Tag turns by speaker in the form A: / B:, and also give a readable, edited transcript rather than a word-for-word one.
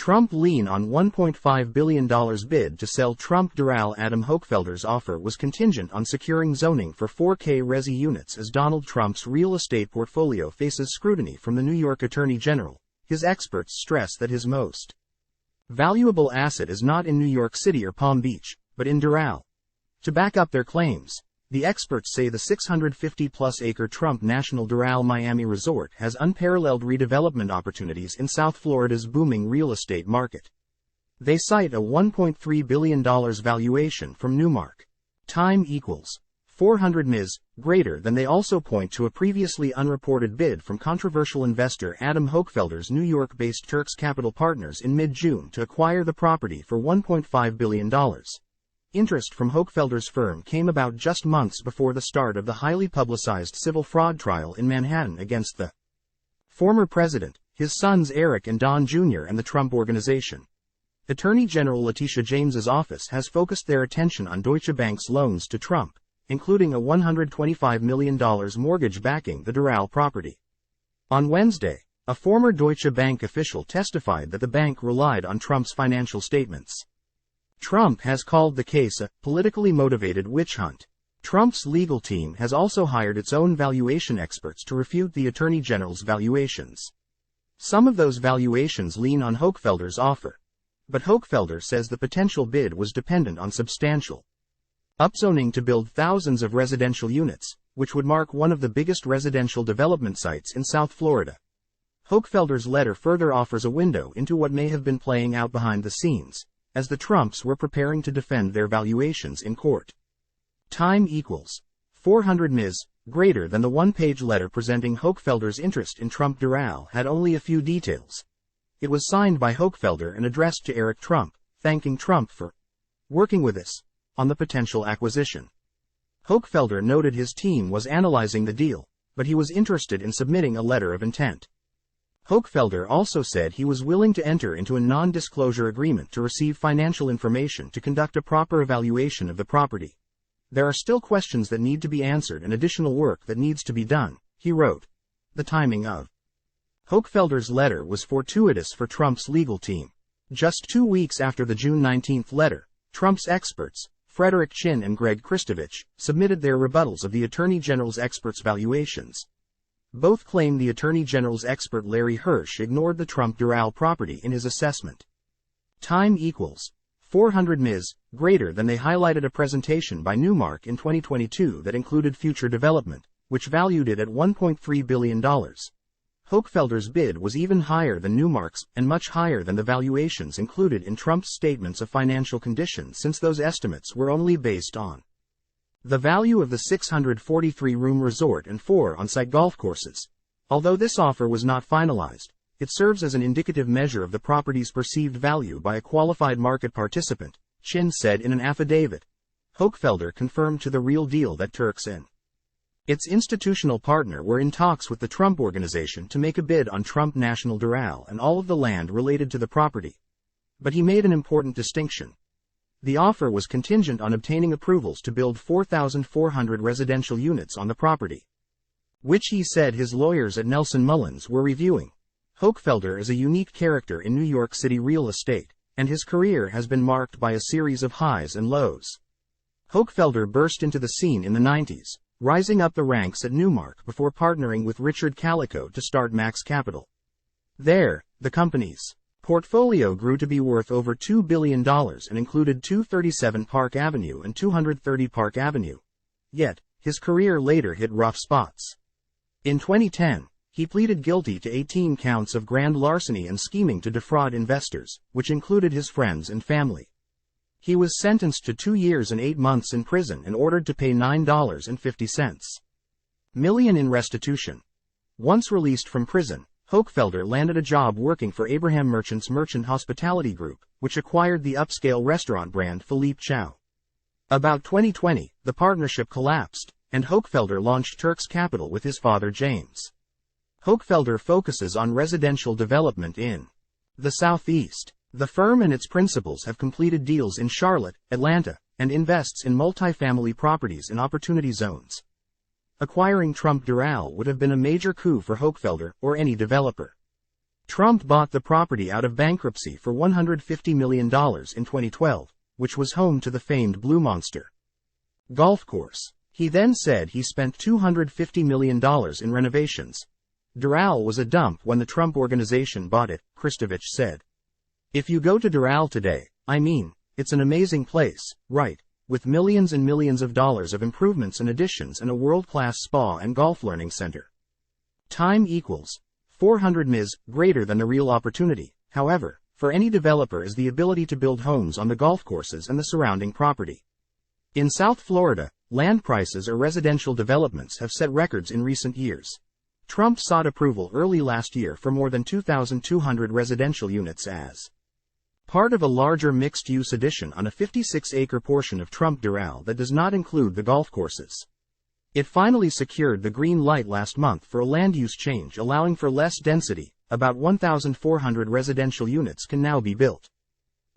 A: Trump lean on $1.5 billion bid to sell Trump Doral. Adam Hochfelder's offer was contingent on securing zoning for 4K resi units as Donald Trump's real estate portfolio faces scrutiny from the New York Attorney General. His experts stress that his most valuable asset is not in New York City or Palm Beach, but in Doral. To back up their claims, the experts say the 650-plus acre Trump National Doral Miami resort has unparalleled redevelopment opportunities in South Florida's booming real estate market. They cite a $1.3 billion valuation from Newmark. Time equals 400 ms. greater than. They also point to a previously unreported bid from controversial investor Adam Hochfelder's New York-based Turks Capital Partners in mid-June to acquire the property for $1.5 billion. Interest from Hochfelder's firm came about just months before the start of the highly publicized civil fraud trial in Manhattan against the former president, his sons Eric and Don Jr. and the Trump Organization. Attorney General Letitia James's office has focused their attention on Deutsche Bank's loans to Trump, including a $125 million mortgage backing the Doral property. On Wednesday, a former Deutsche Bank official testified that the bank relied on Trump's financial statements. Trump has called the case a politically motivated witch hunt. Trump's legal team has also hired its own valuation experts to refute the Attorney General's valuations. Some of those valuations lean on Hochfelder's offer. But Hochfelder says the potential bid was dependent on substantial upzoning to build thousands of residential units, which would mark one of the biggest residential development sites in South Florida. Hochfelder's letter further offers a window into what may have been playing out behind the scenes, as the Trumps were preparing to defend their valuations in court. Time equals 400 ms. greater than. The one-page letter presenting Hochfelder's interest in Trump Doral had only a few details. It was signed by Hochfelder and addressed to Eric Trump, thanking Trump for working with us on the potential acquisition. Hochfelder noted his team was analyzing the deal, but he was interested in submitting a letter of intent. Hochfelder also said he was willing to enter into a non-disclosure agreement to receive financial information to conduct a proper evaluation of the property. There are still questions that need to be answered and additional work that needs to be done, he wrote. The timing of Hochfelder's letter was fortuitous for Trump's legal team. Just 2 weeks after the June 19 letter, Trump's experts, Frederick Chin and Greg Kristovich, submitted their rebuttals of the Attorney General's experts' valuations. Both claim the Attorney General's expert Larry Hirsch ignored the Trump Doral property in his assessment. Time equals 400 ms. greater than. They highlighted a presentation by Newmark in 2022 that included future development, which valued it at $1.3 billion. Hochfelder's bid was even higher than Newmark's and much higher than the valuations included in Trump's statements of financial condition, since those estimates were only based on the value of the 643-room resort and 4 on-site golf courses. Although this offer was not finalized, it serves as an indicative measure of the property's perceived value by a qualified market participant, Chin said in an affidavit. Hochfelder confirmed to The Real Deal that Turks and its institutional partner were in talks with the Trump Organization to make a bid on Trump National Doral and all of the land related to the property. But he made an important distinction. The offer was contingent on obtaining approvals to build 4,400 residential units on the property, which he said his lawyers at Nelson Mullins were reviewing. Hochfelder is a unique character in New York City real estate, and his career has been marked by a series of highs and lows. Hochfelder burst into the scene in the 90s, rising up the ranks at Newmark before partnering with Richard Calico to start Max Capital. There, the company's portfolio grew to be worth over $2 billion and included 237 Park Avenue and 230 Park Avenue. Yet, his career later hit rough spots. In 2010, he pleaded guilty to 18 counts of grand larceny and scheming to defraud investors, which included his friends and family. He was sentenced to 2 years and 8 months in prison and ordered to pay $9.50 million in restitution. Once released from prison, Hochfelder landed a job working for Abraham Merchant's Merchant Hospitality Group, which acquired the upscale restaurant brand Philippe Chow. About 2020, the partnership collapsed, and Hochfelder launched Turks Capital with his father James. Hochfelder focuses on residential development in the Southeast. The firm and its principals have completed deals in Charlotte, Atlanta, and invests in multifamily properties in opportunity zones. Acquiring Trump Doral would have been a major coup for Hochfelder or any developer. Trump bought the property out of bankruptcy for $150 million in 2012, which was home to the famed Blue Monster golf course. He then said he spent $250 million in renovations. Doral was a dump when the Trump organization bought it, Kristovich said. If you go to Doral today, it's an amazing place, right? With millions and millions of dollars of improvements and additions and a world-class spa and golf learning center. Time equals 400 ms, greater than the real opportunity, however, for any developer is the ability to build homes on the golf courses and the surrounding property. In South Florida, land prices or residential developments have set records in recent years. Trump sought approval early last year for more than 2,200 residential units as part of a larger mixed-use addition on a 56-acre portion of Trump Doral that does not include the golf courses. It finally secured the green light last month for a land use change allowing for less density. About 1,400 residential units can now be built.